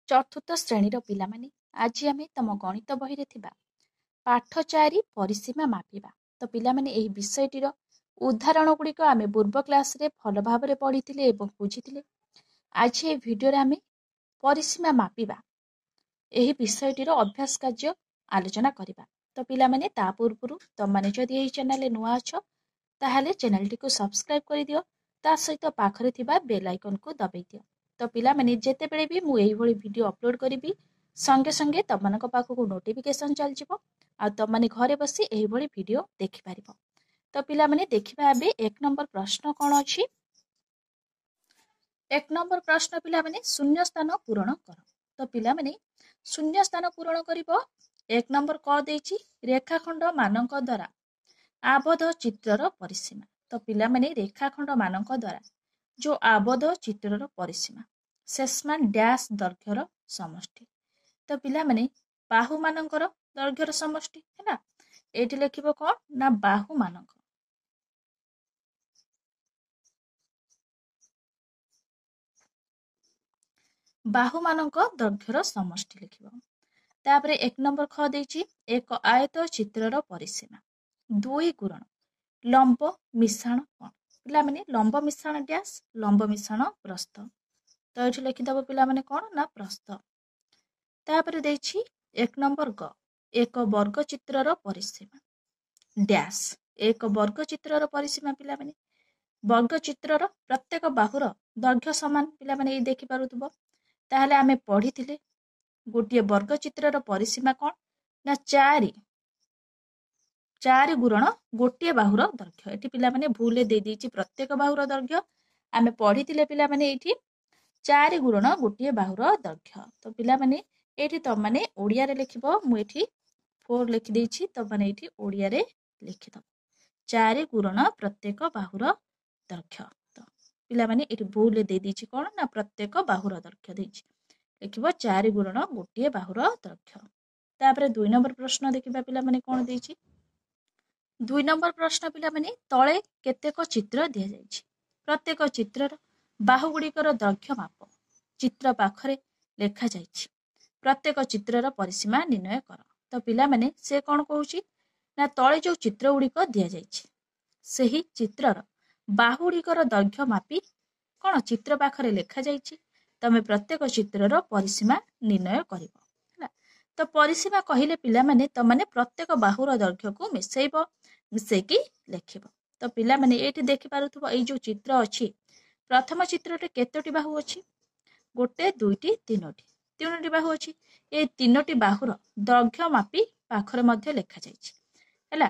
चतुर्थ श्रेणीर पिलामाने आज आम तम गणित बही रे थिबा पाठ 4 परिसीमा मापिबा। तो पिलामाने एही विषयटीर उदाहरण गुड़िक आम पूर्व क्लास रे भल भाव रे पढ़ी बुझी। आज ये भिडियो रे आम परिसीमा मापिबा एही विषयटीर अभ्यास कार्य आलोचना करिबा। तो पिलामाने ता पूर्व तुम मैंने जदि एही चैनल नुआ अछ ताहले चैनल टी को सब्सक्राइब कर दियो, ता सहित पाखरे थिबा बेल आइकन को दबाई दियो। तो पिला माने जेते बेले भी मु एही भली वीडियो अपलोड करिबी संगे संगे तमनक पाखको नोटिफिकेशन चल जिवो आ तम माने घरे बसी एही भली वीडियो देखि पारिबो। तो पिला माने देखिबा आबे एक नंबर प्रश्न कोन अछि। एक नंबर प्रश्न पिला माने शून्य स्थान पूरण कर। तो पिला माने शून्य स्थान पूरण करिवो। एक नंबर क देछि रेखाखंड मानक द्वारा आबद्ध चित्रर परिसीमा। तो पिला माने रेखाखंड मानक द्वारा जो आबद्ध चित्रर परिसीमा शेषमान डैश दैर्घ्यर समष्टि। तो पिला माने बाहु मानकर दैर्घ्यर समष्टि हैना। एठी लिखिबो कोन ना बाहु मानक दैर्घ्यर समष्टि लिखिबो। तापरे एक नंबर ख देछि एक आयत चित्रर परिसीमा 2 गुणन लंब मिश्रण कोण। पिला माने लंब मिश्रण डैश लंब मिश्रण प्रस्थ। तो ये लिखिदब पिला माने कोण ना प्रस्थ। तापरे देछि एक नंबर ग एक वर्ग चित्रर परिसीमा डैश एक वर्ग चित्रर परिसीमा। पिला माने वर्ग चित्रर प्रत्येक बाहुर दैर्घ्य समान। पिला माने ये देखि पारुथबो ताहले आमे पढिथिले गोटिए वर्ग चित्रर परिसीमा कोण ना 4 गुणन गोटे बाहुर दैर्घ्य। एठी पिला माने भूले दे देछि प्रत्येक बाहुर दैर्घ्य आमे पढिथिले पिला माने एठी 4 गुणन गोटे बाहुर दैर्घ्य। तो पिला माने एठी तम माने ओडिया रे लिखिबो मु एठी 4 लिखि देछि तम माने एठी ओडिया रे लिखि दब 4 गुणन प्रत्येक बाहुर दैर्घ्य। तो पिला माने एठी भूले दे देछि कोन ना प्रत्येक बाहुर दैर्घ्य देछि लिखिबो 4 गुणन गोटे बाहुर दैर्घ्य। तापरे 2 नंबर प्रश्न देखिबा पिला माने कोन देछि। 2 नंबर प्रश्न पिला माने तळे केतेक चित्र दिया जायछि प्रत्येक चित्रर बाहु गुड़िकर दैर्घ्य माप चित्र पाखरे लेखा जायछि प्रत्येक चित्रर परिसीमा निर्णय कर। तो पिला माने से कोन कहूछि ना तळे जो चित्र गुड़िक दिया जायछि सेही चित्रर बाहु गुड़िकर दैर्घ्य मापी कोन चित्र पाखरे लेखा जायछि तमे प्रत्येक चित्रर परिसीमा निर्णय करिवो हैला। तो परिसीमा कहिले पिला माने त माने प्रत्येक बाहुर दैर्घ्य को मिसेइबो मिसेकी लेखिबो। तो पिला माने एठी देखि पारुथबो एई जो चित्र अछि प्रथम चित्रटे केतोटी बाहु अछि गोटे दुईटी तीनोटी बाहु अछि। ए तीनोटी बाहुर दैर्घ्य मापी पाखरे मध्ये लेखा जायछि हैला।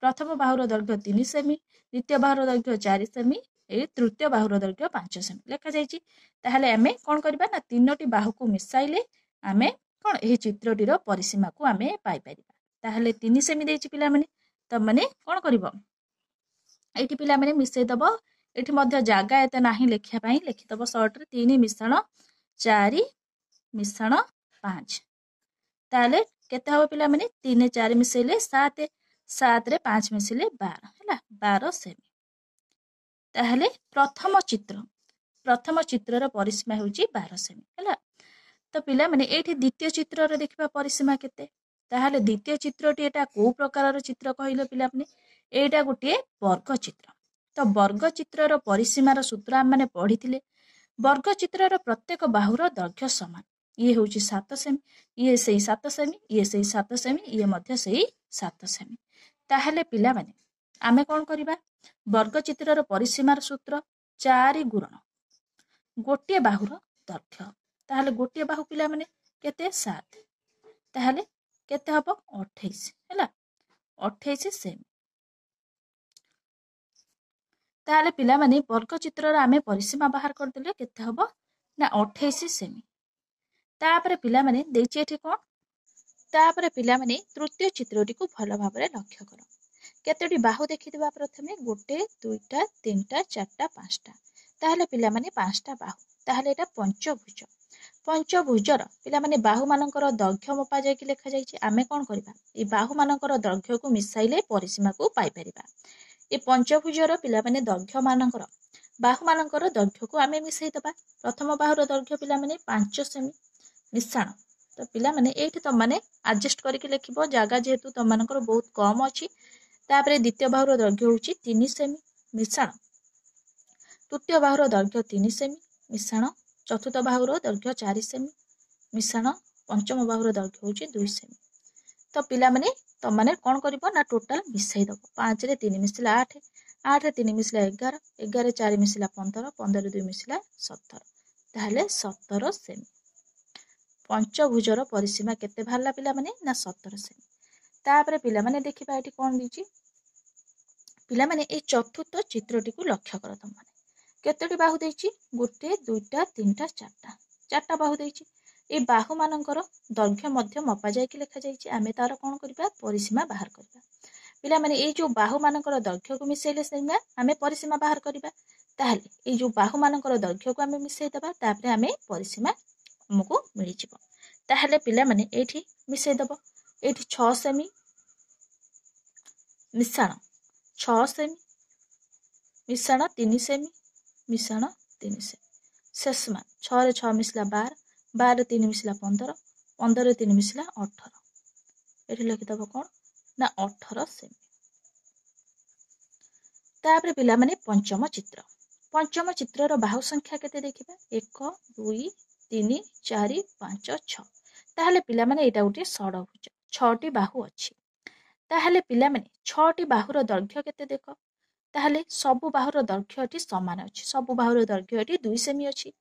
प्रथम बाहुर दैर्घ्य 3 सेमी द्वितीय बाहुर दैर्घ्य 4 सेमी ए तृतीय बाहुर दैर्घ्य 5 सेमी लेखा जायछि। ताहले आमे कोन करबा ना तीनोटी बाहु को मिसाइले आमे कोन एही चित्रटीर परिसीमा को आमे पाई परिबा। ताहले 3 सेमी देछि पिला माने त माने कोन करिवो एठी पिला माने मिसै दबो। एठी मध्ये जागा एते नाही लेखिया पई लिखि दबो शॉर्ट रे 3 मिश्रण 4 मिश्रण 5। ताहले केते हबो पिला माने 3 4 मिसैले 7 7 रे 5 मिसैले 12 हैला 12 सेमी। ताहले प्रथम चित्रर परिसीमा होउची 12 सेमी हैला। तो पिला माने एठी द्वितीय चित्रर देखिबा परिसीमा केते। ताहले द्वितीय चित्रटी एटा को प्रकारर चित्र कहिलो पिला माने एटा गोटे वर्ग चित्र। तो वर्ग चित्रर परिसीमार सूत्र हम माने पढिथिले वर्ग चित्रर प्रत्येक बाहुर दैर्घ्य समान ये होउची 7 सेमी ये सेही 7 सेमी ये सेही 7 सेमी ये मध्ये सेही 7 सेमी। ताहले पिला माने आमे कोन करिबा वर्ग चित्रर परिसीमार सूत्र 4 गुणन गोटे बाहुर दैर्घ्य। ताहले गोटे बाहु पिला माने केते 7 ताहले केते हबो 28 हैला 28 सेमी। ताहले पिला माने वर्ग चित्रर आमे परिसीमा बाहर कर देले केते हबो ना 28 सेमी। तापरे पिला माने देछि एठी कोन तापरे पिला माने तृतीय चित्रटी को भलो भाबरे लक्ष्य करो केतेटी बाहु देखि दिबा। प्रथमे गोटे दुईटा तीनटा चारटा पांचटा ताहले पिला माने पांचटा बाहु ताहले एटा पंचभुज पंचभुजर पिला माने बाहु मानकर दैर्घ्य मपा जाय कि लेखा जायछि। आमे कोन करबा ए बाहु मानकर दैर्घ्य को मिसाइले परिसीमा को पाई परिबा। ए पंचभुजर पिला माने दैर्घ्य मानकर बाहु मानकर दैर्घ्य को आमे मिसाई दबा। प्रथम बाहुर दैर्घ्य पिला माने 5 सेमी मिश्रण। तो पिला माने एठी तुम माने एडजस्ट करके लिखिबो जगह जेहेतु तुम मानकर बहुत कम अछि। तापरे द्वितीय बाहुर दैर्घ्य होउची 3 सेमी मिश्रण। तृतीय बाहुर दैर्घ्य 3 सेमी मिश्रण। चतुर्थ बाहुर दैर्घ्य 4 सेमी मिश्रण। पंचम बाहुर दैर्घ्य होउची 2 सेमी। तो पिला माने तुम माने कोन करिवो ना टोटल मिसई दबो 5 रे 3 मिसला 8 8 रे 3 मिसला 11 11 रे 4 मिसला 15 15 रे 2 मिसला 17 ताहले 17 सेमी। पंचभुजर परिसीमा केते बाहरला पिला माने ना 17 सेमी। तापरे पिला माने देखिबा एठी कोन दिची पिला माने ए चतुर्थ चित्रटी को लक्ष्य कर तुम माने केतोटी बाहु देची गोटे दुईटा तीनटा चारटा बाहु देची। ए बाहु मानकर दैर्घ्य मध्य मपा जाय कि लेखा जायछि आमे तार कोन करबा परिसीमा बाहर करबा। पिला माने ए जो बाहु मानकर दैर्घ्य को मिसेले सेमा आमे परिसीमा बाहर करबा। ताहले ए जो बाहु मानकर दैर्घ्य को आमे मिसेई दबा तापरे आमे परिसीमा हमको मिली जिवो। ताहले पिला माने एठी मिसेई दबो एठी 6 सेमी मिश्रण 6 सेमी मिश्रण 3 सेमी मिश्रण 3 सेमी शेष मान 6 रे 6 मिसला 12 12 रे 3 मिसला 15 15 रे 3 मिसला 18 एठी लिखि दबो कोन ना 18 सेमी। तापरे पिला माने पंचम चित्र रो बाहु संख्या केते देखिबा 1 2 3 4 5 6 ताहले पिला माने एटा उठी षडभुज 6टी बाहु अछि। ताहले पिला माने 6टी बाहुर दैर्घ्य केते देखो ताहले सबु बाहुर दैर्घ्य एठी समान अछि सबु बाहुर दैर्घ्य एठी 2 सेमी अछि।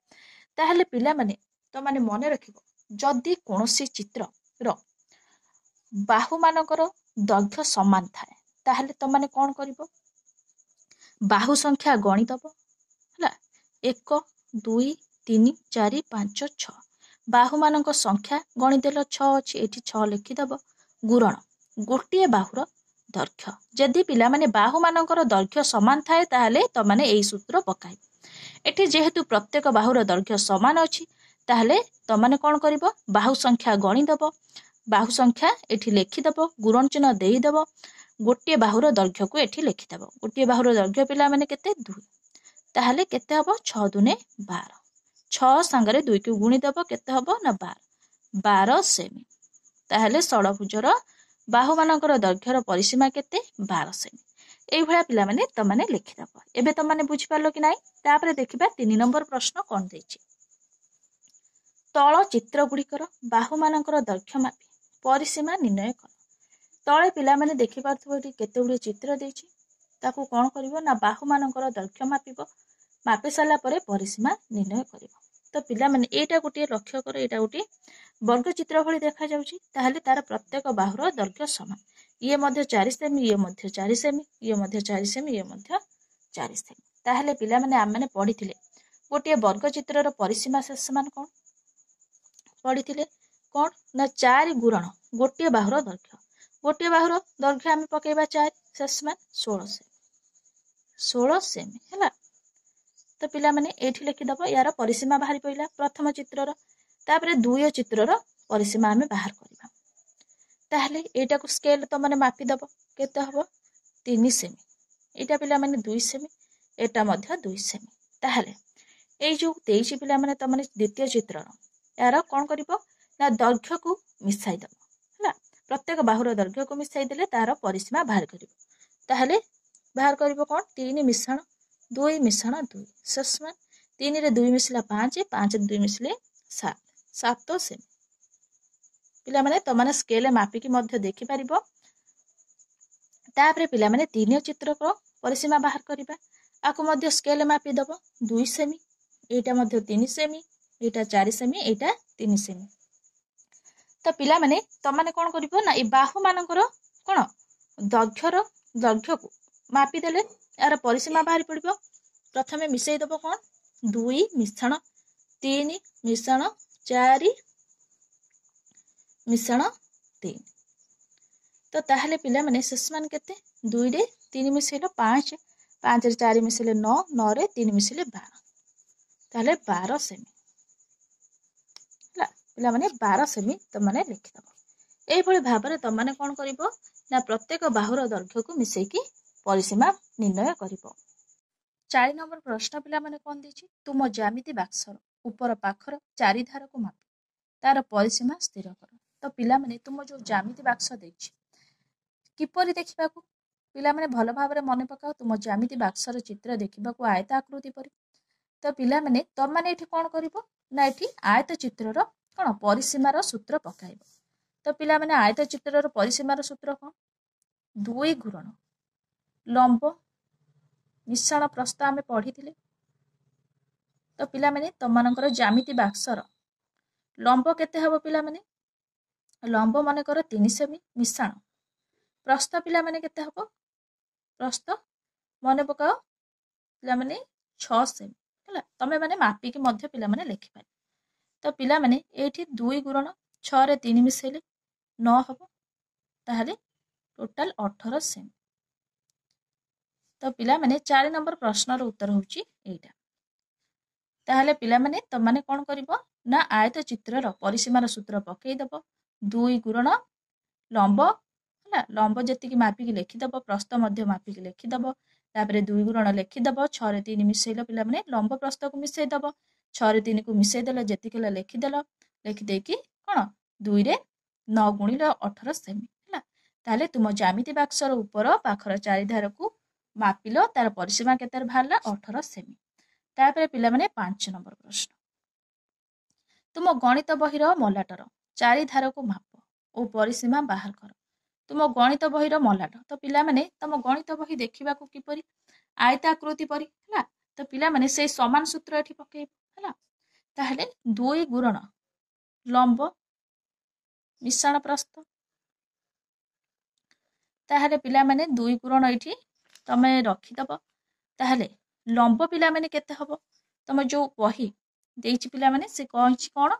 ताहले पिला माने तो माने मने रखिबो जदि कोनोसी चित्र रो बाहु मानकर दैर्घ्य समान थाए ताहले तो माने कोन करिवो बाहु संख्या गणि दबो हला 1 2 3 4 5 6 बाहु मानक संख्या गणि देलो 6 अछि एठी 6 लिखि दबो गुणन गोटिए बाहुर दैर्घ्य जदि पिला माने बाहु मानकर दैर्घ्य समान थाए ताहले तो माने एई सूत्र पकाई। एठी जेहेतु प्रत्येक बाहुर दैर्घ्य समान अछि ताहले तो माने कोन करिवो बाहु संख्या गणि दबो बाहु संख्या एठी लिखि दबो गुणन चिन्ह देई दबो गोटिए बाहुर दैर्घ्य को एठी लिखि दबो गोटिए बाहुर दैर्घ्य पिला माने केते 2 ताहले केते हबो 6 दुने 12 6 संगरे 2 को गुणी दबो केते हबो ना 12 12 सेमी। ताहले षडभुजर बाहु मानकर दैर्घ्यर परिसीमा केते 12 सेमी। एई भळा पिला माने त माने लिखि दबो एबे त माने बुझि पारलो कि नाही। तापरे देखिबा 3 नंबर प्रश्न कोन देछि तळ चित्र गुडीकर बाहु मानकर दैर्घ्य मापी परिसीमा निर्णय कर। तळे पिला माने देखि पारथबो एठी केते गुडी चित्र देछि ताकू कोन करिवो ना बाहु मानकर दैर्घ्य मापिबो मापी साला परे परिसीमा निर्णय करिवो। तो पिला माने एटा गुटी लक्ष्य कर एटा गुटी वर्ग चित्र भଳି देखा जाउछि ताहले तार प्रत्येक बाहुर दैर्घ्य समान ये मध्य 4 सेमी ये मध्य 4 सेमी ये मध्य 4 सेमी ये मध्य 4 सेमी। ताहले पिला माने आम माने पढिथिले गोटे वर्ग चित्र रो परिसीमा शेष मान कोन पढिथिले कोन ना 4 गुणन गोटे बाहुर दैर्घ्य आम पकेबा 4 शेष मान 16 सेमी हैला। तो पिला माने एठी लिखि दबो यार परिसीमा बाहरी पइला प्रथम चित्र रो तापरे द्वितीय चित्र रो परिसीमा आमे बाहर करिबा। ताहले एटा को स्केल तो माने मापी दबो केते हबो 3 सेमी एटा पिला माने 2 सेमी एटा मध्य 2 सेमी। ताहले एई जो देइछि पिला माने त माने द्वितीय चित्र रो यार कोन करिवो ना दैर्घ्य को मिसाई दबो हैला प्रत्येक बाहुर दैर्घ्य को मिसाई देले तार परिसीमा बाहर करिवो। ताहले बाहर करिवो कोन 3 मिश्रण 2 मिश्रण 2 शेष मान 3 रे 2 मिसला 5 5 रे 2 मिसले 7 7 सेमी। पिला माने तो माने स्केल मापी की मध्य देखि परिबो। तापरे पिला माने तीन चित्र को परिसीमा बाहर करिबा आको मध्य स्केल मापी दबो 2 सेमी एटा मध्य 3 सेमी एटा 4 सेमी एटा 3 सेमी। तो पिला माने तो माने कोन करिवो ना ए बाहु मानकर कोन दैर्घ्य को मापी देले यार परिसीमा बाहर पड़िबो। प्रथमे मिसेई दबो कोन 2 मिश्रण 3 मिश्रण 4 मिश्रण 3 तो ताहले पिला माने शेष मान केते 2 रे 3 मिसेलो 5 5 रे 4 मिसेले 9 9 रे 3 मिसेले 12 ताहले 12 सेमी हला पिला माने 12 सेमी तो माने लिखि दबो। एई भଳି भाबरे तो माने कोन करिवो ना प्रत्येक बाहुर दैर्घ्य को मिसेई की परिसीमा निर्णय करिवो। 4 नंबर प्रश्न पिला माने कोन दिछि तुम ज्यामिति बाक्सर ऊपर पाखर 4 धार को माप तार परिसीमा स्थिर कर। तो पिला माने तुम जो ज्यामिति बाक्स देछि किपरि देखिबा को पिला माने भल भाबरे मने पकाओ। तुम ज्यामिति बाक्सर चित्र देखिबा को आयत आकृति परि। तो पिला माने तम माने एठी कोन करिवो ना एठी आयत चित्रर कोन परिसीमार सूत्र पकाइबो। तो पिला माने आयत चित्रर परिसीमार सूत्र कोन 2 गुणन लंब मिश्रण प्रस्थ आमे पढ़िथिले। तो पिला माने तमनकर ज्यामिति बाक्सर लंब केते हबो पिला माने लंब माने कर 3 सेमी मिश्रण प्रस्थ पिला माने केते हबो प्रस्थ मने पकाओ पिला माने 6 सेमी हला। तमे माने मापी के मध्य पिला माने लिखि पारे। तो पिला माने एठी 2 गुणन 6 रे 3 मिसेले 9 हबो ताहले टोटल 18 सेमी। तो पिला माने 4 नंबर प्रश्न रो उत्तर होची एटा। ताहले पिला माने तम माने कोन करिवो ना आयत चित्रर परिसीमार सूत्र पकेई दबो 2 गुणन लंब हला लंब जति की मापी के लिखि दबो प्रस्थ मध्य मापी के लिखि दबो तापरे 2 गुणन लिखि दबो 6 रे 3 मिसेइलो पिला माने लंब प्रस्थ को मिसेइ दबो 6 रे 3 को मिसेइ देलो जति केला लिखि देलो लिखि देकी कोन 2 रे 9 गुणिले 18 सेमी हला। ताहले तुम ज्यामिति बाक्सर ऊपर पाखर चारि धार को मापिलो तार परिसीमा केतर भाला 18 सेमी। तापरे पिला माने 5 नंबर प्रश्न तुम गणित बहिर मलाटर चारि धार को माप ओ परिसीमा बाहर कर। तुम गणित बहिर मलाट तो पिला माने तुम गणित बहि देखिबा को किपरि आयताकृति परि हला। तो पिला माने से समान सूत्र एठी पकेइबो हला। ताहले 2 गुणन लंब मिश्रण प्रस्थ ताहले पिला माने 2 गुणन एठी तमे रखि दबो। ताहले लंब पिला माने केते हबो तम जो बही देइछि पिला माने से कहछि कोन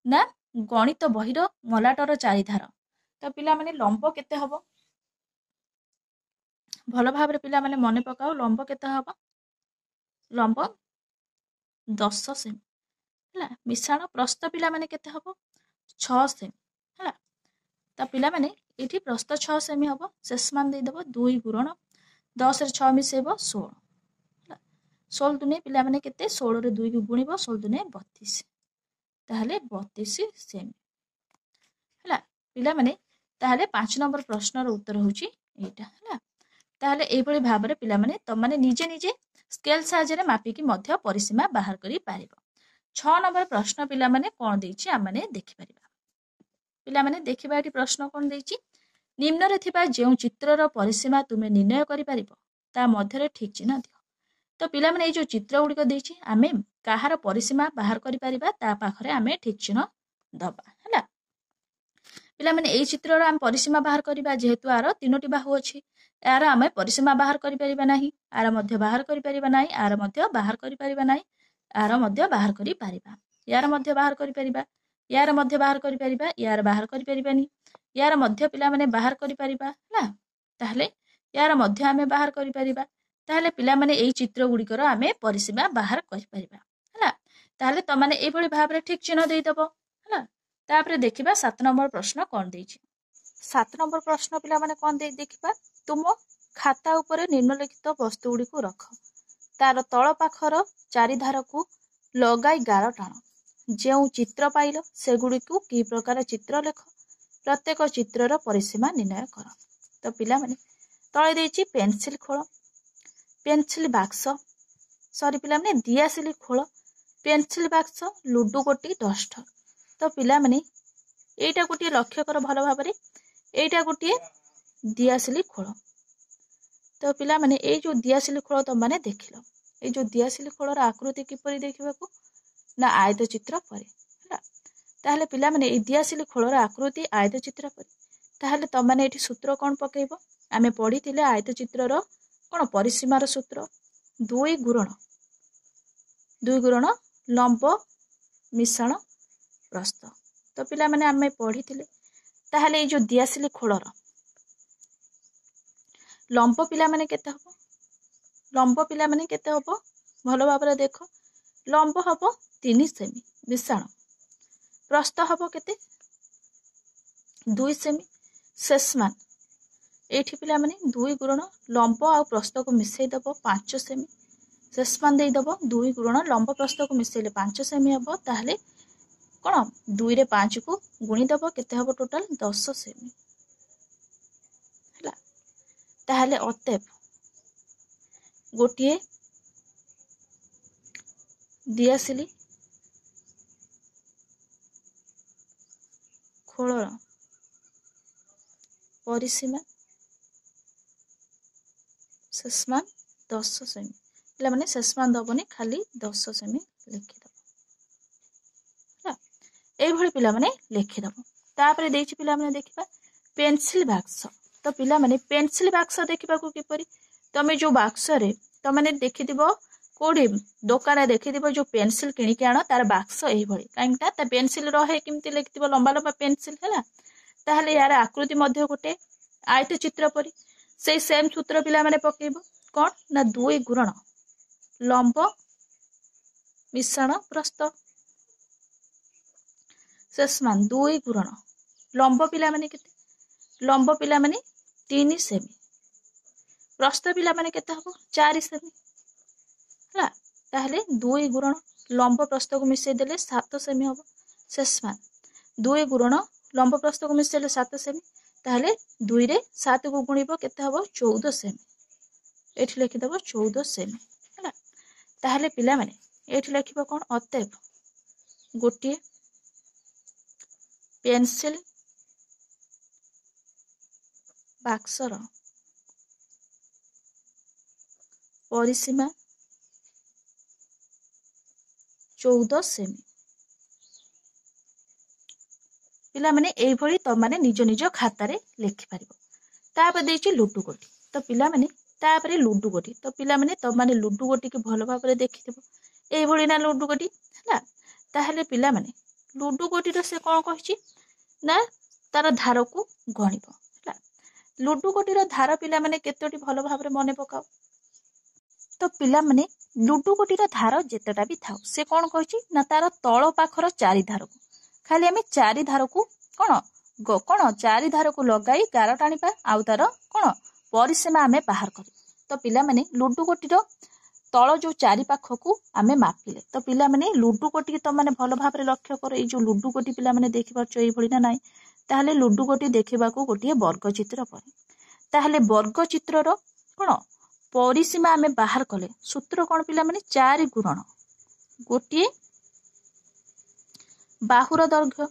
ना गणित बहिर मलाटर चारि धार। तो पिला माने लंब केते हबो भल भाबरे पिला माने मने पकाओ लंब केते हबो लंब 10 सेमी हला। मिश्रण प्रस्थ पिला माने केते हबो 6 सेमी हला। तो पिला माने एठी प्रस्थ 6 सेमी हबो शेष मान दे दबो 2 गुणन 10 रे 6 मिसेबो 16 हला। 16 दुने पिला माने केते 16 रे 2 को गुणिबो 16 दुने 32 ताहले 32 सेमी हला। पिला माने ताहले 5 नंबर प्रश्न रो उत्तर होची एटा हला। ताहले एई भली भाबरे पिला माने त माने निजे निजे स्केल साहाय्य रे मापी की मध्य परिसीमा बाहर करी पारिबो। 6 नंबर प्रश्न पिला माने कोन देइछि आ माने देखि पारिबा। पिला माने देखिबा एटी प्रश्न कोन देइछि निम्न रे थिबा जेउ चित्र रो परिसीमा तुमे निर्णय करि पारिबो ता मध्य रे ठीक चिन्ह दियो। तो पिला माने ए जो चित्र गुडी को देइछि आमे काहार परिसीमा बाहर करि पारिबा ता पाखरे आमे ठीक चिन्ह दबा हला। पिला माने ए चित्र रो आम परिसीमा बाहर करिबा जेहेतु आरो तीनोटी बाहु अछि यार आमे परिसीमा बाहर करि परिबा नाही आर मध्य बाहर करि परिबा नाही आर मध्य बाहर करि परिबा नाही आर मध्य बाहर करि परिबा यार मध्य बाहर करि परिबा यार मध्य बाहर करि परिबा यार बाहर करि परिबानी यार मध्य पिला माने बाहर करि परिबा हला। ताहले यार मध्य आमे बाहर करि परिबा ताहले पिला माने एई चित्र गुडी कर आमे परिसीमा बाहर करि परिबा हला। ताहले त माने एई भली भाबरे ठीक चिन्ह देइ दबो हला। तापरे देखिबा 7 नंबर प्रश्न कोन देइछि 7 नंबर प्रश्न पिला माने कोन देइ देखिबा तुम खाता ऊपर निम्नलिखित वस्तु गुडी को रख तार तळ पाखर चारि धार को लगाई गार टाण जेउ चित्र पाइलो से गुडी को की प्रकार चित्र लेख प्रत्येक चित्रर परिसीमा निर्णय कर। तो पिला माने तळे देइछि पेंसिल खोल पेंसिल बाक्स सॉरी पिला माने दियासिली खोल पेंसिल बाक्स लुडु गोटी डस्टर। तो पिला माने एटा गोटी लक्ष्य कर भल भाबरे एटा गोटी दियासिली खोल। तो पिला माने ए जो दियासिली खोल तो माने देखिलो ए जो दियासिली खोलर आकृति किपरि देखिबाकू ना आयत चित्र परे हला। ताहले पिला माने ए दियासिली खोलर आकृति आयत चित्र परे ताहले त माने एठी सूत्र कोन पकेइबो आमे पढितिले आयत चित्रर कोन परिसीमार सूत्र 2 गुणन लंब मिश्रण प्रस्थ। तो पिला माने आमे पढितिले ताहले ए जो दियासिली खोलर लंब पिला माने केते हबो लंब पिला माने केते हबो भलो भाबरे देखो लंब हबो 3 सेमी मिश्रण प्रस्थ हबो केते 2 सेमी शेष मान एठी पिला माने 2 गुणन लंब आ प्रस्थ को मिसेई दबो 5 सेमी शेष मान देई दबो 2 गुणन लंब प्रस्थ को मिसेइले 5 सेमी हबो ताहले कौन 2 रे 5 को गुणीदेव केते हबो टोटल 10 सेमी हला ताहले अतएव गोटे दियासिली खोलर परिसीमा शेषमान 10 सेमी पिला माने शेषमान दबनी खाली 10 सेमी लिखिदब ए भली पिला माने लिखिदब तापर देछि पिला माने देखिबा पेंसिल बाक्स तो पिला माने पेंसिल बाक्स देखिबा को किपरि तमे जो बाक्स रे त माने देखिदिबो कोडी दुकान देखिदिबो जो पेंसिल किनि के आनो तार बाक्स एही भली काइंटा ता पेंसिल रहे किमति लिखिदिबो लंबा लंबा पेंसिल हैला ताहले यार आकृति मध्य गोटे आयत चित्र परी से सेम सूत्र पिला माने पकेइबो कोन ना 2 गुणन लंब मिश्रण प्रस्थ शेषमान 2 गुणन लंब पिला माने केते लंब पिला माने 3 सेमी प्रस्थ पिला माने केते हबो 4 सेमी हला ताहले 2 गुणन लंब प्रस्थ को मिसै देले 7 सेमी हबो शेषमान 2 गुणन लंब प्रस्थ को मिसेले 7 सेमी ताहले 2 रे 7 को गुणिबो केते हबो 14 सेमी एठी लिखि दबो 14 सेमी हला ताहले पिला माने एठी लिखिबो कोन अतएव गोटे पेंसिल बाक्सर परिसीमा 14 सेमी पिला माने एई भली त माने निज निज खाता रे लिखि परिबो तापर देछि लुडु गोटी तो पिला माने तापर लुडु गोटी तो पिला माने त माने लुडु गोटी के भलो भाबरे देखिथिबो एई भली ना लुडु गोटी हला ताहले पिला माने लुडु गोटी रो से कोन कहछि ना तार धार को गणिबो हला लुडु गोटी रो धार पिला माने केतोटी भलो भाबरे मने पकाओ तो पिला माने लुडु गोटी रो धार जेतेटा भी थाउ से कोन कहछि ना तार तळ पाखर चारि धार को खाली आमे चारि धार को कोन चारि धार को लगाई गार टाणीपा आउ तार कोन परिसीमा आमे बाहर करी तो पिला माने लुडु गोटी रो तळ जो चारि पाख को आमे मापिले तो पिला माने लुडु गोटी के तो माने भलो भाबरे लक्ष्य कर ए जो लुडु गोटी पिला माने देखि परछो एई भली ना नाही ताहले लुडु गोटी देखिबा को गोटी वर्ग चित्र परे ताहले वर्ग चित्र रो कोन परिसीमा आमे बाहर कले सूत्र कोन पिला माने 4 गुणन गोटी बाहुर दैर्घ्य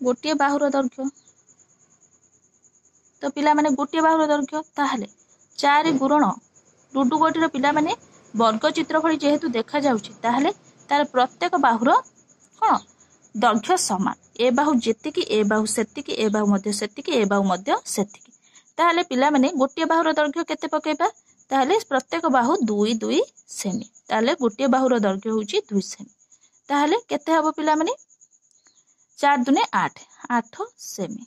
गोटी बाहुर दैर्घ्य तो पिला माने गोटी बाहुर दैर्घ्य ताहले 4 गुणन लुडु गोटी रो पिला माने वर्ग चित्र भली जेहेतु देखा जाउची ताहले तार प्रत्येक बाहुर कोन दैर्घ्य समान ए बाहु जेतिकी ए बाहु सेतिकी ए बाहु मध्य सेतिकी ए बाहु मध्य सेतिकी ताहले पिला माने गोटी बाहुर दैर्घ्य केते पकेबा ताहले प्रत्येक बाहु 2 2 सेमी ताहले गोटी बाहुर दैर्घ्य होची 2 सेमी ताहले केते हबो पिला माने 4 दुने 8 8 सेमी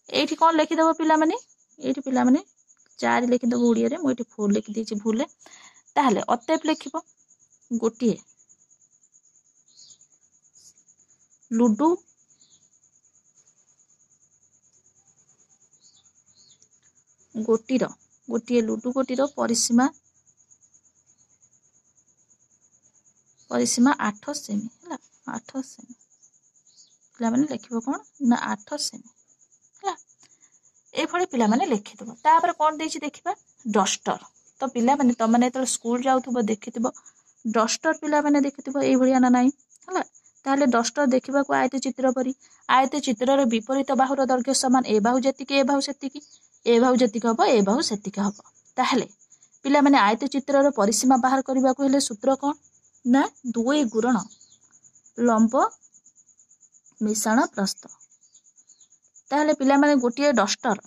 एठी कोन लिखि दबो पिला माने एठी पिला माने 4 लिखि दबो उड़िया रे मो एठी 4 लिखि देछि भूले ताहले अतएव लिखिबो गोटी लुडु गोटी लुडु गोटी रो परिसीमा 8 सेमी हला 8 सेमी पिला माने लिखिबो कोन ना 8 सेमी हला ए भली पिला माने लिखि दबो तापर कोन देछि देखिबा डस्टर तो पिला माने त माने त स्कूल जाउथबो देखिथिबो डस्टर पिला माने देखिथिबो एई भलिया ना नाही हला ताहले डस्टर देखिबा को आयत चित्र परी आयत चित्र रे विपरीत बाहुर दैर्घ्य समान ए बाहु जेतिकी ए बाहु सेतिकी ए बाहु जेतिकी हबो ए बाहु सेतिकी हबो ताहले पिला माने आयत चित्र रो परिसीमा बाहर करबा को हेले सूत्र कोन ना 2 गुणन लंब मिश्रण प्रस्थ ताहले पिला माने गोटिए डस्टर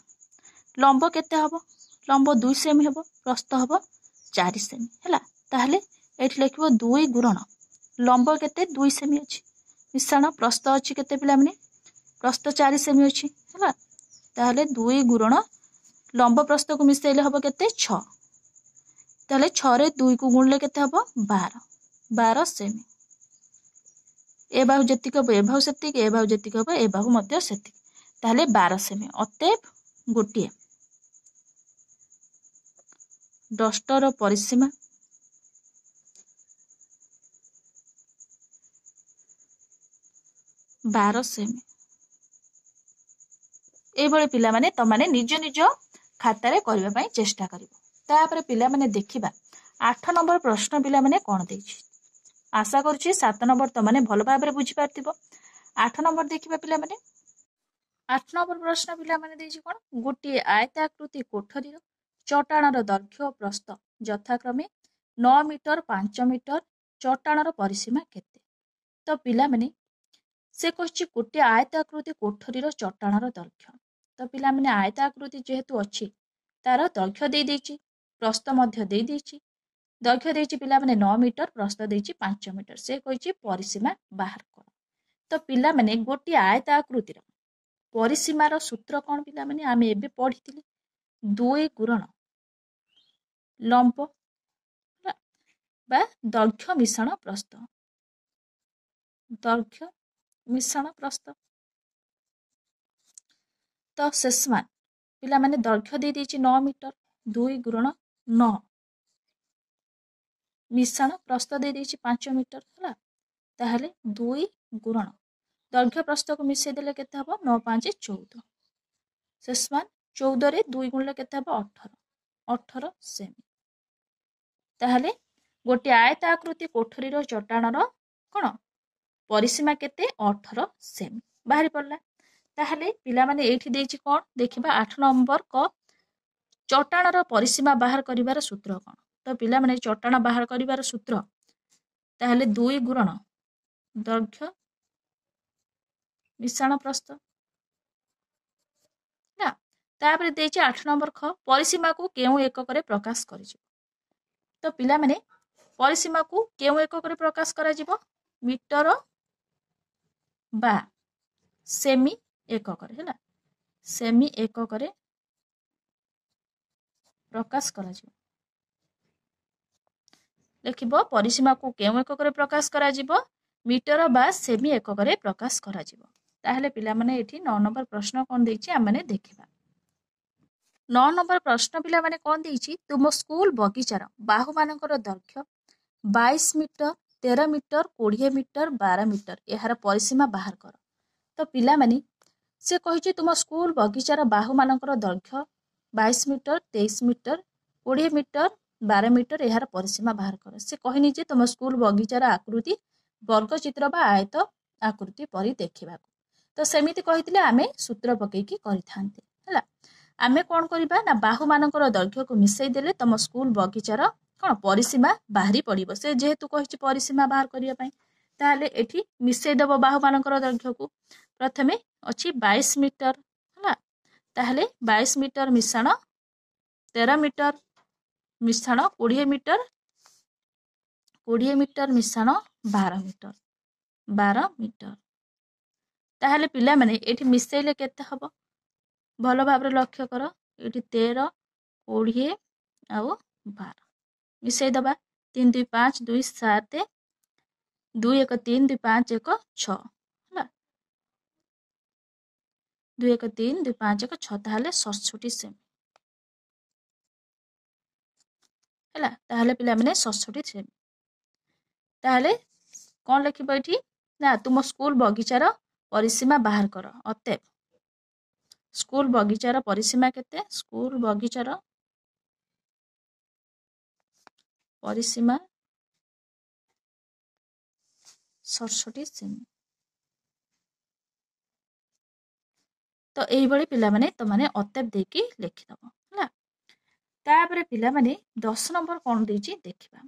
लंब केते हबो लंब 2 सेमी हबो प्रस्थ हबो 4 सेमी हैला ताहले एठी लिखिबो 2 गुणन लंब केते 2 सेमी अछि मिश्रण प्रस्थ अछि केते पिला माने प्रस्थ 4 सेमी अछि हैला ताहले 2 गुणन लंब प्रस्थ को मिसेले हबो केते 6 ताहले 6 रे 2 को गुणले केते हबो 12 सेमी ए बाहु जेतिक हबो ए बाहु सेतिक ए बाहु जेतिक हबो ए बाहु मध्य सेतिक ताहले 12 सेमी अतएव गोटिए डस्टर परिसीमा 12 ସେମି। এইଭଳି ପିଲାମାନେ ତମାନେ ନିଜ ନିଜ ଖାତାରେ କରିବା ପାଇଁ ଚେଷ୍ଟା କରିବ। ତାପରେ ପିଲାମାନେ ଦେଖିବା 8 ନମ୍ବର ପ୍ରଶ୍ନ ପିଲାମାନେ କଣ ଦେଇଛି। ଆଶା କରୁଛି 7 ନମ୍ବର ତମାନେ ଭଲ ଭାବରେ ବୁଝିପାରିଥିବ। 8 ନମ୍ବର ଦେଖିବା ପିଲାମାନେ। 8 ନମ୍ବର ପ୍ରଶ୍ନ ପିଲାମାନେ ଦେଇଛି କଣ, ଗୋଟିଏ ଆୟତାକୃତି କୋଠରୀର ଚଟାଣର ଦୈର୍ଘ୍ୟ ଓ ପ୍ରସ୍ଥ ଯଥାକ୍ରମେ 9 ମିଟର 5 ମିଟର, ଚଟାଣର ପରିସୀମା କେତେ? ତ ପିଲାମାନେ ସେ କହିଛି ଗୋଟିଏ ଆୟତାକୃତି କୋଠରୀର ଚଟାଣର ଦୈର୍ଘ୍ୟ। ତ ପିଲାମାନେ ଆୟତାକୃତି ଯେହେତୁ ଅଛି ତାର ଦୈର୍ଘ୍ୟ ଦେଇଛି, ପ୍ରସ୍ଥ ମଧ୍ୟ ଦେଇଛି। ଦୈର୍ଘ୍ୟ ଦେଇଛି ପିଲାମାନେ 9 ମିଟର, ପ୍ରସ୍ଥ ଦେଇଛି 5 ମିଟର। ସେ କହିଛି ପରିସୀମା ବାହାର କର। ତ ପିଲାମାନେ ଗୋଟିଏ ଆୟତାକୃତିର ପରିସୀମାର ସୂତ୍ର କଣ ପିଲାମାନେ, ଆମେ ଏବେ ପଢିଥିଲେ 2 ଗୁଣନ ଲମ୍ବ ବା ଦୈର୍ଘ୍ୟ ମିଶ୍ରଣ ପ୍ରସ୍ଥ। ଦୈର୍ଘ୍ୟ ମିଶ୍ରଣ ପ୍ରସ୍ଥ। ତ ଶେଷମାନ ପିଲାମାନେ ଦୈର୍ଘ୍ୟ ଦେଇଛି 9 ମିଟର, 2 ଗୁଣନ 9 ମିଶ୍ରଣ ପ୍ରସ୍ଥ ଦେଇଛି 5 ମିଟର ହେଲା। ତାହେଲେ 2 ଗୁଣନ ଦୈର୍ଘ୍ୟ ପ୍ରସ୍ଥକୁ ମିଶେଇ ଦେଲେ କେତେ ହବ, 9 5 14। ଶେଷମାନ 14ରେ 2 ଗୁଣିଲେ କେତେ ହବ, 18। 18 ସେମି। ତାହେଲେ ଗୋଟିଏ ଆୟତାକୃତି କୋଠରୀର ଚଟାଣର କଣ ପରିସୀମା କେତେ, 18 ସେମି ବାହାରି ପଡିଲା। ତାହେଲେ ପିଲାମାନେ ଏଇଠି ଦେଇଛି କଣ ଦେଖିବା, 8 ନମ୍ବର କ ଚଟାଣର ପରିସୀମା ବାହାର କରିବାର ସୂତ୍ର କଣ। ତ ପିଲାମାନେ ଚଟାଣ ବାହାର କରିବାର ସୂତ୍ର ତାହେଲେ 2 ଗୁଣନ ଦୈର୍ଘ୍ୟ ମିଶ୍ରଣ ପ୍ରସ୍ଥ ନା। ତାପରେ ଦେଇଛି 8 ନମ୍ବର ଖ ପରିସୀମାକୁ କେଉଁ ଏକକରେ ପ୍ରକାଶ କରାଯିବ। ତ ପିଲାମାନେ ପରିସୀମାକୁ କେଉଁ ଏକକରେ ପ୍ରକାଶ କରାଯିବ, ମିଟର ବା ସେମି ଏକକରେ ହେଲା। ସେମି ଏକକରେ ପ୍ରକାଶ କରାଯିବ। ଲେଖିବ ପରିସୀମାକୁ କେଉଁ ଏକକରେ ପ୍ରକାଶ କରାଯିବ, ମିଟର ବା ସେମି ଏକକରେ ପ୍ରକାଶ କରାଯିବ। ତାହେଲେ ପିଲାମାନେ ଏଠି 9 ନମ୍ବର ପ୍ରଶ୍ନ କଣ ଦେଇଛି ଆମେ ଦେଖିବା। 9 ନମ୍ବର ପ୍ରଶ୍ନ ପିଲାମାନେ କଣ ଦେଇଛି, ତୁମ ସ୍କୁଲ ବଗିଚାର ବାହୁମାନଙ୍କର ଦୈର୍ଘ୍ୟ 22 ମିଟର, 13 ମିଟର, 20 ମିଟର, 12 ମିଟର, ଏହାର ପରିସୀମା ବାହାର କର। ତ ପିଲାମାନେ ସେ କହିଛି ତୁମ ସ୍କୁଲ ବଗିଚାର ବାହୁମାନଙ୍କର ଦୈର୍ଘ୍ୟ 22 ମିଟର, 23 ମିଟର, 20 ମିଟର, 12 ମିଟର, ଏହାର ପରିସୀମା ବାହାର କର। ସେ କହିନି ଯେ ତୁମ ସ୍କୁଲ ବଗିଚାର ଆକୃତି ବର୍ଗଚିତ୍ର ବା ଆୟତ ଆକୃତି ପରି ଦେଖିବାକୁ। ତ ସେମିତି କହିଥିଲେ ଆମେ ସୂତ୍ର ପକେଇକି କରିଥାନ୍ତେ ହେଲା। ଆମେ କଣ କରିବା ନା ବାହୁମାନଙ୍କର ଦୈର୍ଘ୍ୟକୁ ମିଶେଇ ଦେଲେ ତମ ସ୍କୁଲ ବଗିଚାର କଣ ପରିସୀମା ବାହାରି ପଡିବ। ସେ ଯେହେତୁ କହିଛି ପରିସୀମା ବାହାର କରିବା ପାଇଁ, ତାହେଲେ ଏଠି ମିଶେଇ ଦବ ବାହୁମାନଙ୍କର ଦୈର୍ଘ୍ୟକୁ। ପ୍ରଥମେ ଅଛି 22 ମିଟର ହେଲା। ତାହେଲେ 22 ମିଟର ମିଶାଣ 13 ମିଟର ମିଶାଣ 20 ମିଟର, 20 ମିଟର ମିଶାଣ 12 ମିଟର, 12 ମିଟର। ତାହେଲେ ପିଲାମାନେ ଏଠି ମିଶେଇଲେ କେତେ ହବ, ଭଲ ଭାବରେ ଲକ୍ଷ୍ୟ କର। ଏଠି 13, 20 ଆଉ 12 ମିଶେଇ ଦବା। 3 2 5 2 7, 2 1 3 2 5 1 6 ହେଲା। 2 1 3 2 5 1 6, ତାହେଲେ 67 ସେମି ହେଲା। ତାହେଲେ ପିଲାମାନେ 67 ସେମି। ତାହେଲେ କଣ ଲେଖିବ ଏଠି ନା ତୁମ ସ୍କୁଲ ବଗିଚାର ପରିସୀମା ବାହାର କର। ଅତଏବ ସ୍କୁଲ ବଗିଚାର ପରିସୀମା କେତେ, ସ୍କୁଲ ବଗିଚାର ପରିସୀମା 67 ସେମି। ତ এইଭଳି ପିଲାମାନେ ତମାନେ ଅତଏବ ଦେଇକି ଲେଖିଦବ ହେଲା। ତାପରେ ପିଲାମାନେ 10 ନମ୍ବର କଣ ଦେଇଛି ଦେଖିବା।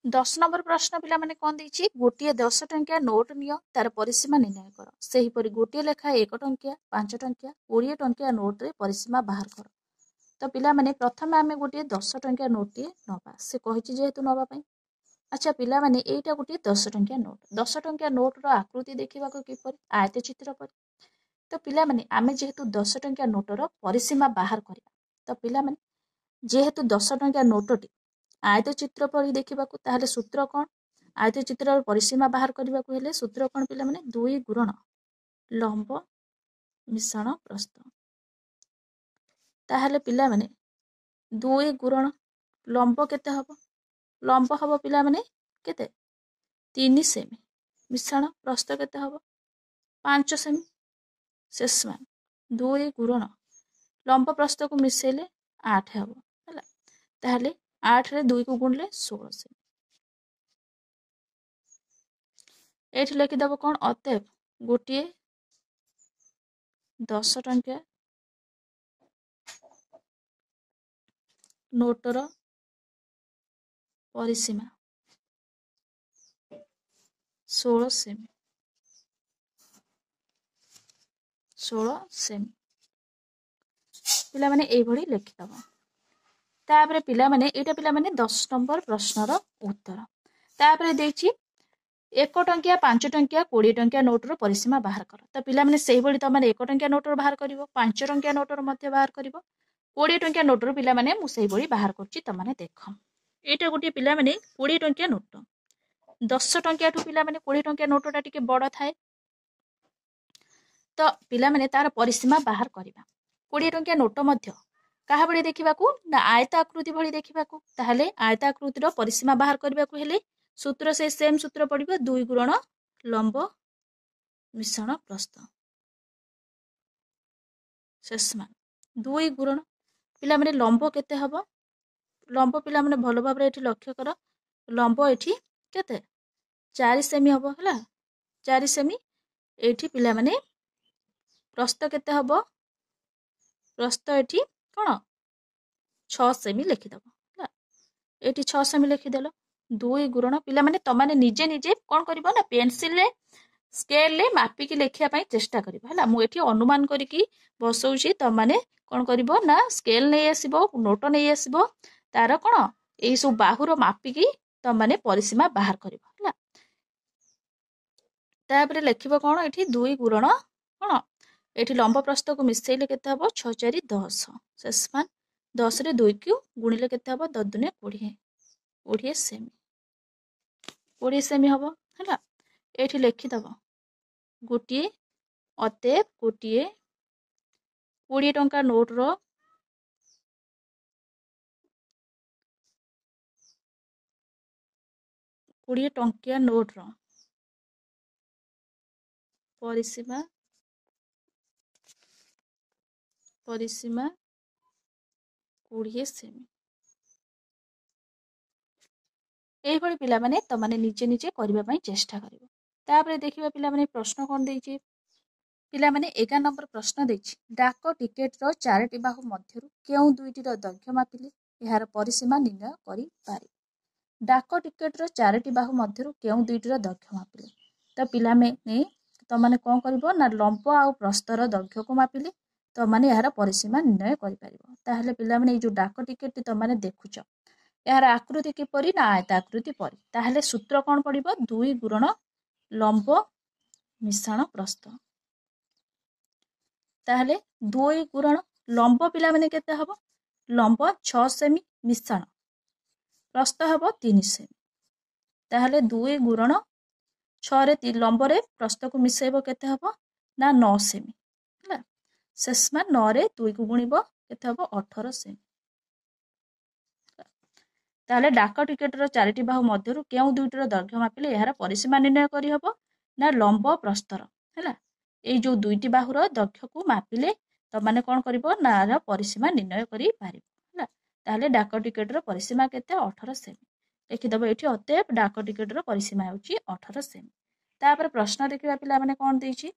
10 ନମ୍ବର ପ୍ରଶ୍ନ ପିଲାମାନେ କଣ ଦେଇଛି, ଗୋଟିଏ 10 ଟଙ୍କିଆ ନୋଟ ନିଅ, ତାର ପରିସୀମା ନିର୍ଣ୍ଣୟ କର। ସେହିପରି ଗୋଟିଏ ଲେଖା 1 ଟଙ୍କିଆ, 5 ଟଙ୍କିଆ, 20 ଟଙ୍କିଆ ନୋଟରେ ପରିସୀମା ବାହାର କର। ତ ପିଲାମାନେ ପ୍ରଥମେ ଆମେ ଗୋଟିଏ 10 ଟଙ୍କିଆ ନୋଟଟିଏ ନବା। ସେ କହିଛି ଯେହେତୁ ନବା ପାଇଁ। ଆଚ୍ଛା ପିଲାମାନେ ଏଇଟା ଗୋଟିଏ 10 ଟଙ୍କିଆ ନୋଟ। 10 ଟଙ୍କିଆ ନୋଟର ଆକୃତି ଦେଖିବାକୁ କିପରି, ଆୟତ ଚିତ୍ର ପରି। ତ ପିଲାମାନେ ଆମେ ଯେହେତୁ 10 ଟଙ୍କିଆ ନୋଟର ପରିସୀମା ବାହାର କରିବା, ତ ପିଲାମାନେ ଯେହେତୁ 10 ଟଙ୍କିଆ ନୋଟଟି ଆୟତ ଚିତ୍ର ପରି ଦେଖିବାକୁ, ତାହେଲେ ସୂତ୍ର କଣ, ଆୟତ ଚିତ୍ରର ପରିସୀମା ବାହାର କରିବାକୁ ହେଲେ ସୂତ୍ର କଣ ପିଲାମାନେ, 2 ଗୁଣନ ଲମ୍ବ ମିଶ୍ରଣ ପ୍ରସ୍ଥ। ତାହେଲେ ପିଲାମାନେ 2 ଗୁଣନ ଲମ୍ବ କେତେ ହବ, ଲମ୍ବ ହବ ପିଲାମାନେ କେତେ 3 ସେମି ମିଶାଣ ପ୍ରସ୍ଥ କେତେ ହବ 5 ସେମି। ଶେଷ ମାନ 2 ଗୁଣନ ଲମ୍ବ ପ୍ରସ୍ଥକୁ ମିଶେଇଲେ 8 ହବ ହେଲା। ତାହେଲେ 8 ରେ 2 କୁ ଗୁଣିଲେ 16 ସେମି। ଏଇଠି ଲେଖିଦବ କଣ ଅତଏବ ଗୋଟିଏ 10 ଟଙ୍କିଆ ନୋଟର ପରିସୀମା 16 ସେମି। 16 ସେମି ପିଲାମାନେ এইଭଳି ଲେଖିଦବ। ତାପରେ ପିଲାମାନେ ଏଇଟା ପିଲାମାନେ 10 ନମ୍ବର ପ୍ରଶ୍ନର ଉତ୍ତର। ତାପରେ ଦେଇଛି 1 ଟଙ୍କିଆ 5 ଟଙ୍କିଆ 20 ଟଙ୍କିଆ ନୋଟର ପରିସୀମା ବାହାର କର। ତ ପିଲାମାନେ ସେଇଭଳି ତମାନେ 1 ଟଙ୍କିଆ ନୋଟର ବାହାର କରିବ, 5 ଟଙ୍କିଆ ନୋଟର ମଧ୍ୟ ବାହାର କରିବ, 20 ଟଙ୍କିଆ ନୋଟର ପିଲାମାନେ ମୁଁ ସେଇଭଳି ବାହାର କରୁଛି ତମାନେ ଦେଖ। ଏଇଟା ଗୋଟିଏ ପିଲାମାନେ 20 ଟଙ୍କିଆ ନୋଟ। 10 ଟଙ୍କିଆଠୁ ପିଲାମାନେ 20 ଟଙ୍କିଆ ନୋଟଟା ଟିକେ ବଡ଼ ଥାଏ। ତ ପିଲାମାନେ ତାର ପରିସୀମା ବାହାର କରିବା। 20 ଟଙ୍କିଆ ନୋଟ ମଧ୍ୟ କାହା ଭଳି ଦେଖିବାକୁ ନା ଆୟତ ଆକୃତି ଭଳି ଦେଖିବାକୁ। ତାହେଲେ ଆୟତ ଆକୃତିର ପରିସୀମା ବାହାର କରିବାକୁ ହେଲେ ସୂତ୍ର ସେ ସେମ୍ ସୂତ୍ର ପଡ଼ିବ 2 ଗୁଣନ ଲମ୍ବ ମିଶ୍ରଣ ପ୍ରସ୍ଥ। ଶେଷ ମାନ 2 ଗୁଣନ ପିଲାମାନେ ଲମ୍ବ କେତେ ହବ? ଲମ୍ବ ପିଲାମାନେ ଭଲ ଭାବରେ ଏଠି ଲକ୍ଷ୍ୟ କର। ଲମ୍ବ ଏଠି କେତେ 4 ସେମି ହବ ହେଲା। 4 ସେମି। ଏଇଠି ପିଲାମାନେ ପ୍ରସ୍ଥ କେତେ ହବ? ପ୍ରସ୍ଥ ଏଠି କଣ 6 ସେମି ଲେଖିଦବ ହେଲା। ଏଠି 6 ସେମି ଲେଖିଦେଲ। 2 ଗୁଣନ ପିଲାମାନେ ତମାନେ ନିଜେ ନିଜେ କଣ କରିବ ନା ପେନସିଲରେ ସ୍କେଲରେ ମାପିକି ଲେଖିବା ପାଇଁ ଚେଷ୍ଟା କରିବ ହେଲା। ମୁଁ ଏଠି ଅନୁମାନ କରିକି ବସଉଛି, ତମାନେ କଣ କରିବ ନା ସ୍କେଲ ନେଇ ଆସିବ, ନୋଟ ନେଇ ଆସିବ, ତାର କଣ ଏଇ ସବୁ ବାହୁର ମାପିକି ତମାନେ ପରିସୀମା ବାହାର କରିବ ହେଲା। ତାପରେ ଲେଖିବ କଣ ଏଠି 2 ଗୁଣନ କଣ ଏଠି ଲମ୍ବ ପ୍ରସ୍ଥକୁ ମିଶେଇଲେ କେତେ ହବ 6 4 10। ଶେଷ ମାନ 10 ରେ 2 କୁ ଗୁଣିଲେ କେତେ ହବ 10 ଦୁନେ 20। 20 ସେମି। 20 ସେମି ହବ ହେଲା। ଏଇଠି ଲେଖିଦବ ଗୋଟିଏ ଅତଏବ ଗୋଟିଏ 20 ଟଙ୍କା ନୋଟର 20 ଟଙ୍କିଆ ନୋଟର ପରିସୀମା 20 ସେମି। এইଭଳି ପିଲାମାନେ ତମାନେ ନିଜେ ନିଜେ କରିବା ପାଇଁ ଚେଷ୍ଟା କରିବ। ତାପରେ ଦେଖିବା ପିଲାମାନେ ପ୍ରଶ୍ନ କଣ ଦେଇଛି। ପିଲାମାନେ 11 ନମ୍ବର ପ୍ରଶ୍ନ ଦେଇଛି ଡାକ ଟିକେଟର 4ଟି ବାହୁ ମଧ୍ୟରୁ କେଉଁ ଦୁଇଟିର ଦୈର୍ଘ୍ୟ ମାପିଲେ ଏହାର ପରିସୀମା ନିର୍ଣ୍ଣୟ କରିପାରିବ। ଡାକ ଟିକେଟର 4ଟି ବାହୁ ମଧ୍ୟରୁ କେଉଁ ଦୁଇଟିର ଦୈର୍ଘ୍ୟ ମାପିଲେ। ତ ପିଲାମାନେ ତମାନେ କଣ କରିବ ନା ଲମ୍ବ ଆଉ ପ୍ରସ୍ଥର ଦୈର୍ଘ୍ୟକୁ ମାପିଲେ ତମାନେ ଏହାର ପରିସୀମା ନିର୍ଣ୍ଣୟ କରିପାରିବ। ତାହେଲେ ପିଲାମାନେ ଏଇ ଯୋଉ ଡାକ ଟିକେଟଟି ତମାନେ ଦେଖୁଛ, ଏହାର ଆକୃତି କିପରି ନା ଆୟତ ଆକୃତି ପରି। ତାହେଲେ ସୂତ୍ର କଣ ପଡିବ 2 ଗୁଣନ ଲମ୍ବ ମିଶାଣ ପ୍ରସ୍ଥ। ତାହେଲେ 2 ଗୁଣନ ଲମ୍ବ ପିଲାମାନେ କେତେ ହବ? ଲମ୍ବ 6 ସେମି ମିଶାଣ ପ୍ରସ୍ଥ ହବ 3 ସେମି। ତାହେଲେ 2 ଗୁଣନ 6 ରେ ଲମ୍ବରେ ପ୍ରସ୍ଥକୁ ମିଶାଇବ କେତେ ହବ ନା 9 ସେମି ହେଲା। ଶେଷ ମାନ 9 ରେ 2 କୁ ଗୁଣିବ କେତେ ହବ 18 ସେମି। ତାହେଲେ ଡାକ ଟିକେଟର 4ଟି ବାହୁ ମଧ୍ୟରୁ କେଉଁ ଦୁଇଟିର ଦୈର୍ଘ୍ୟ ମାପିଲେ ଏହାର ପରିସୀମା ନିର୍ଣ୍ଣୟ କରିହବ ନା ଲମ୍ବ ପ୍ରସ୍ଥର ହେଲା। ଏଇ ଯୋଉ ଦୁଇଟି ବାହୁର ଦୈର୍ଘ୍ୟକୁ ମାପିଲେ ତମାନେ କଣ କରିବ ନା ଏହାର ପରିସୀମା ନିର୍ଣ୍ଣୟ କରିପାରିବ ହେଲା। ତାହେଲେ ଡାକ ଟିକେଟର ପରିସୀମା କେତେ 18 ସେମି। ଲେଖିଦବ ଏଠି ଅତଏବ ଡାକ ଟିକେଟର ପରିସୀମା ହେଉଛି 18 ସେମି। ତାପରେ ପ୍ରଶ୍ନ ଦେଖିବା ପିଲାମାନେ କଣ ଦେଇଛି।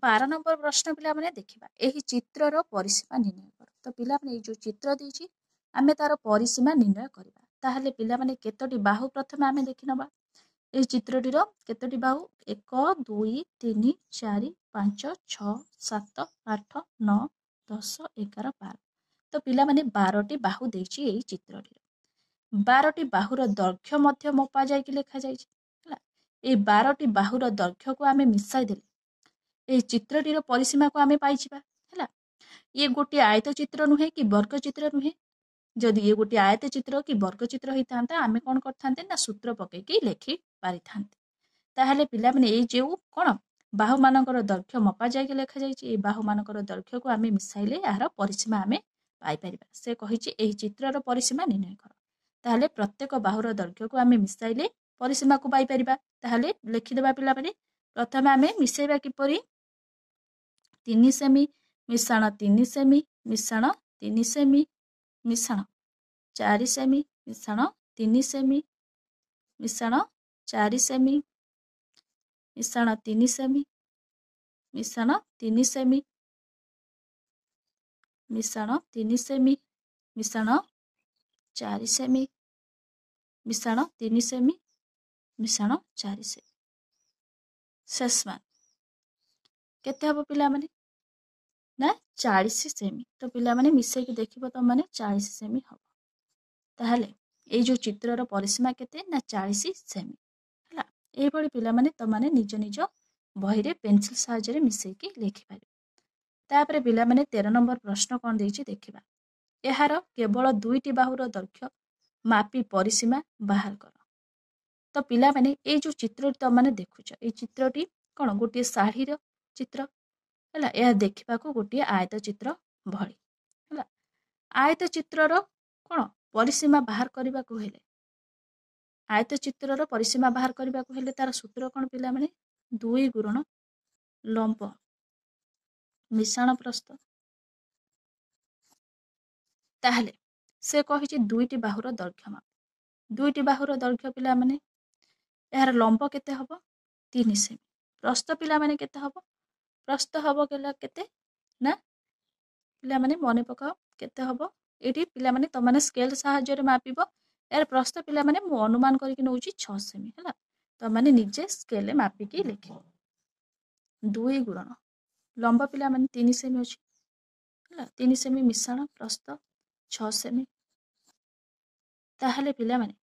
12 ନମ୍ବର ପ୍ରଶ୍ନ ପିଲାମାନେ ଦେଖିବା ଏହି ଚିତ୍ରର ପରିସୀମା ନିର୍ଣ୍ଣୟ କର। ତ ପିଲାମାନେ ଏଇ ଯୋଉ ଚିତ୍ର ଦେଇଛି ଆମେ ତାର ପରିସୀମା ନିର୍ଣ୍ଣୟ କରିବା। ତାହେଲେ ପିଲାମାନେ କେତୋଟି ବାହୁ ପ୍ରଥମେ ଆମେ ଦେଖିନବା। ଏହି ଚିତ୍ରଟିର କେତୋଟି ବାହୁ 1 2 3 4 5 6 7 8 9 10 11 12। ତ ପିଲାମାନେ 12ଟି ବାହୁ ଦେଇଛି ଏଇ ଚିତ୍ରଟିର। 12ଟି ବାହୁର ଦୈର୍ଘ୍ୟ ମଧ୍ୟ ମପା ଯାଇକି ଲେଖାଯାଇଛି ହେଲା। ଏଇ 12ଟି ବାହୁର ଦୈର୍ଘ୍ୟକୁ ଆମେ ମିଶାଇ ଦେଲେ ଏହି ଚିତ୍ରଟିର ପରିସୀମାକୁ ଆମେ ପାଇଯିବା ହେଲା। ଇଏ ଗୋଟିଏ ଆୟତ ଚିତ୍ର ନୁହେଁ କି ବର୍ଗ ଚିତ୍ର ନୁହେଁ। ଯଦି ଇଏ ଗୋଟିଏ ଆୟତ ଚିତ୍ର କି ବର୍ଗ ଚିତ୍ର ହେଇଥାନ୍ତା ଆମେ କଣ କରିଥାନ୍ତେ ନା ସୂତ୍ର ପକେଇକି ଲେଖି ପାରିଥାନ୍ତେ। ତାହେଲେ ପିଲାମାନେ ଏଇ ଯେଉଁ କଣ ବାହୁ ମାନଙ୍କର ଦୈର୍ଘ୍ୟ ମପା ଯାଇକି ଲେଖାଯାଇଛି, ଏଇ ବାହୁ ମାନଙ୍କର ଦୈର୍ଘ୍ୟକୁ ଆମେ ମିଶାଇଲେ ଏହାର ପରିସୀମା ଆମେ ପାଇପାରିବା। ସେ କହିଛି ଏହି ଚିତ୍ରର ପରିସୀମା ନିର୍ଣ୍ଣୟ କର। ତାହେଲେ ପ୍ରତ୍ୟେକ ବାହୁର ଦୈର୍ଘ୍ୟକୁ ଆମେ ମିଶାଇଲେ परिसीमा को पाई परिबा ताहले लिखि देबा पिला माने प्रथमे आमे मिसेइबा किपरि 3 सेमी मिश्रण 3 सेमी मिश्रण 3 सेमी मिश्रण 4 सेमी मिश्रण 3 सेमी मिश्रण 4 सेमी मिश्रण 3 सेमी मिश्रण 3 सेमी मिश्रण 3 सेमी मिश्रण 4 सेमी मिश्रण 3 सेमी मिश्रण 4 सेमी शेष मान केते हबो पिला माने ना 40 सेमी तो पिला माने मिसे के देखिबो त माने 40 सेमी हबो ताहले ए जो चित्र रो परिसीमा केते ना 40 सेमी हला ए बडी पिला माने त माने निज निज बही रे पेंसिल सहायता रे मिसे के लिखि पारे तापरे पिला माने 13 नंबर प्रश्न कोन देछि देखिबा एहार केवल दुईटी बाहुर दैर्घ्य मापी परिसीमा बाहर कर तो पिला माने ए जो चित्र त माने देखुछ ए चित्रटी कोन गोटे साड़ी रो चित्र हला या देखिबा को गोटे आयत चित्र भଳି हला आयत चित्र रो कोन परिसीमा बाहर करबा को हेले आयत चित्र रो परिसीमा बाहर करबा को हेले तार सूत्र कोन पिला माने 2 गुणन लंब मिश्रण प्रस्थ ताहले से कहिछि दुईटी बाहुर दैर्घ्य माप दुईटी बाहुर दैर्घ्य पिला माने यार लंब केते हबो 3 सेमी प्रस्थ पिला माने केते हबो प्रस्थ हबो केला केते ना पिला माने मने पकाओ केते हबो एठी पिला माने त माने स्केल सहायता रे मापिबो यार प्रस्थ पिला माने मु अनुमान करि कि नउछि 6 सेमी हला त माने निजे स्केल रे मापि कि लिखिबो 2 गुणन लंब पिला माने 3 सेमी अछि हला 3 सेमी मिश्रण प्रस्थ 6 सेमी ताहले पिला माने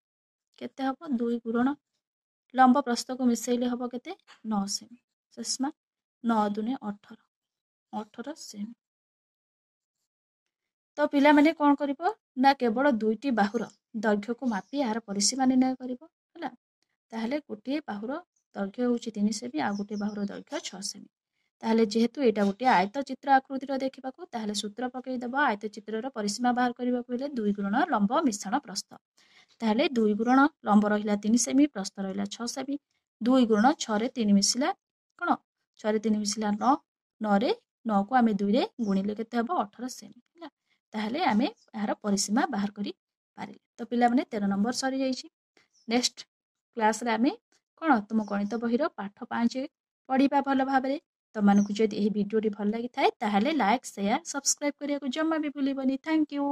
केते हबो 2 गुणन लंब प्रस्थ को मिसेइले हबो केते 9 सेमी शेषमा 9 दुने 18 18 सेमी तो पिला माने कोन करिवो ना केवल दुईटी बाहुर दैर्घ्य को मापी यार परिसीमा निर्णय करिवो हला ताहले गोटे बाहुर दैर्घ्य होछि 3 सेमी आ गोटे बाहुर दैर्घ्य 6 सेमी ताहले जेहेतु एटा गोटे आयत चित्र आकृति रो देखिबा को ताहले सूत्र पकई देबो आयत चित्र रो परिसीमा बाहर करिबा को हेले 2 गुणन लंब मिश्रण प्रस्थ ताहले 2 गुणन लंब रहिला 3 सेमी प्रस्थ रहिला 6 सेमी 2 गुणन 6 रे 3 मिसिला कोन 6 रे 3 मिसिला 9 9 रे 9 को आमे 2 रे गुणिले केते हबो 18 सेमी हला ताहले आमे यार परिसीमा बाहर करि पारिले तो पिला माने 13 नंबर सरी जाईछि नेक्स्ट क्लास रे आमे कोन तुम गणित बहिरो पाठ 5 पढिबा भल भाबरे तमानकु जदि एही भिडियोटी भल लागि थाए ताहले लाइक शेयर सब्सक्राइब करिया को जम्मा भी भूलिबनी थैंक यू।